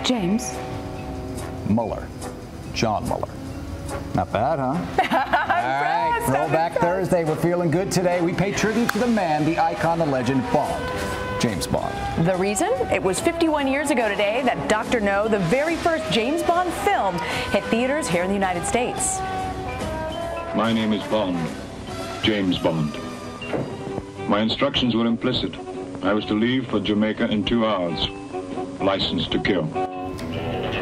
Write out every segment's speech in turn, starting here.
James. Mueller. John Mueller. Not bad, huh? All right, Throwback Thursday. We're feeling good today. We pay tribute to the man, the icon, the legend, Bond. James Bond. The reason? It was 51 years ago today that Dr. No, the very first James Bond film, hit theaters here in the United States. My name is Bond. James Bond. My instructions were implicit. I was to leave for Jamaica in 2 hours. License to kill.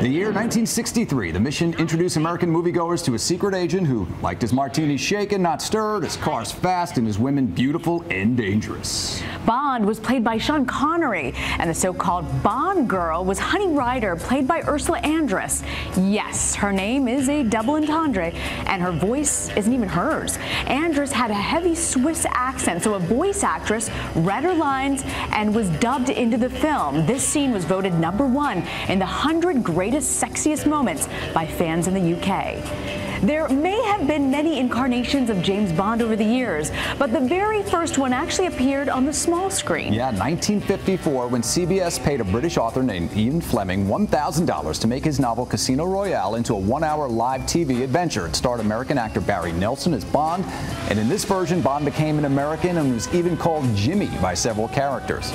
The year 1963, the mission introduced American moviegoers to a secret agent who liked his martinis shaken, not stirred, his cars fast, and his women beautiful and dangerous. Bond was played by Sean Connery, and the so-called Bond girl was Honey Ryder, played by Ursula Andress. Yes, her name is a double entendre, and her voice isn't even hers. Andress had a heavy Swiss accent, so a voice actress read her lines and was dubbed into the film. This scene was voted #1 in the 100 greatest sexiest moments by fans in the UK. There may have been many incarnations of James Bond over the years, but the very first one actually appeared on the small screen. Yeah, 1954, when CBS paid a British author named Ian Fleming $1,000 to make his novel Casino Royale into a 1-hour live TV adventure. It starred American actor Barry Nelson as Bond, and in this version, Bond became an American and was even called Jimmy by several characters.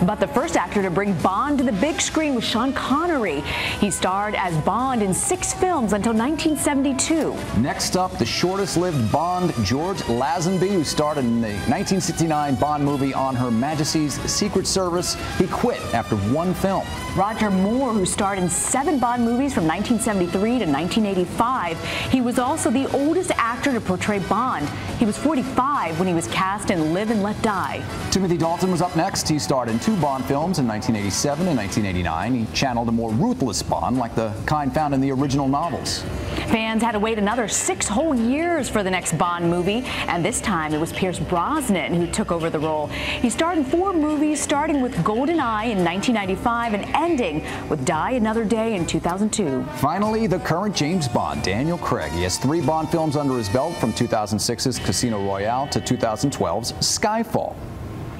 But the first actor to bring Bond to the big screen was Sean Connery. He starred as Bond in 6 films until 1972. Next up, the shortest-lived Bond, George Lazenby, who starred in the 1969 Bond movie On Her Majesty's Secret Service. He quit after 1 film. Roger Moore, who starred in 7 Bond movies from 1973 to 1985. He was also the oldest actor to portray Bond. He was 45 when he was cast in Live and Let Die. Timothy Dalton was up next. He starred in 2 Bond films in 1987 and 1989. He channeled a more ruthless Bond, like the kind found in the original novels. Fans had to wait another 6 whole years for the next Bond movie, and this time it was Pierce Brosnan who took over the role. He starred in 4 movies, starting with GoldenEye in 1995 and ending with Die Another Day in 2002. Finally, the current James Bond, Daniel Craig. He has 3 Bond films under his belt, from 2006's Casino Royale to 2012's Skyfall.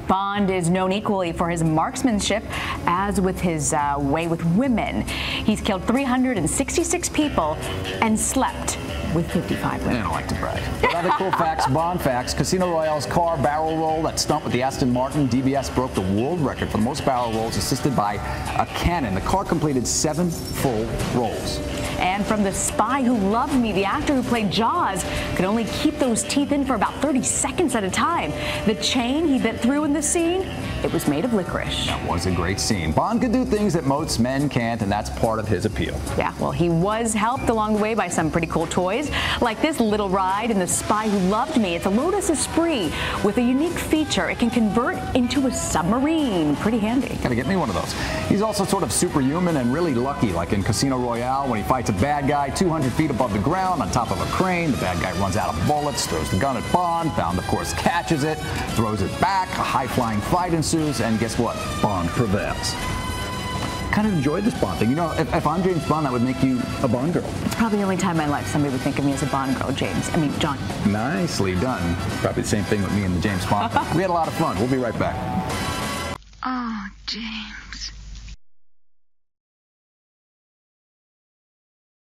Bond is known equally for his marksmanship as with his way with women. He's killed 366 people and slept with 55 women. I don't like to brag. But other cool facts, Bond facts. Casino Royale's car barrel roll, that stunt with the Aston Martin DBS, broke the world record for the most barrel rolls assisted by a cannon. The car completed 7 full rolls. And from The Spy Who Loved Me, the actor who played Jaws could only keep those teeth in for about 30 seconds at a time. The chain he bit through in the scene, it was made of licorice. That was a great scene. Bond could do things that most men can't, and that's part of his appeal. Yeah, well, he was helped along the way by some pretty cool toys, like this little ride in The Spy Who Loved Me. It's a Lotus Esprit with a unique feature. It can convert into a submarine. Pretty handy. Gotta get me one of those. He's also sort of superhuman and really lucky, like in Casino Royale when he fights a bad guy 200 feet above the ground on top of a crane. The bad guy runs out of bullets, throws the gun at Bond. Bond, of course, catches it, throws it back. A high-flying fight ensues, and guess what? Bond prevails. Kind of enjoyed this Bond thing. You know, if I'm James Bond, that would make you a Bond girl. It's probably the only time in my life somebody would think of me as a Bond girl, John. Nicely done. Probably the same thing with me and the James Bond. We had a lot of fun. We'll be right back. Oh, James.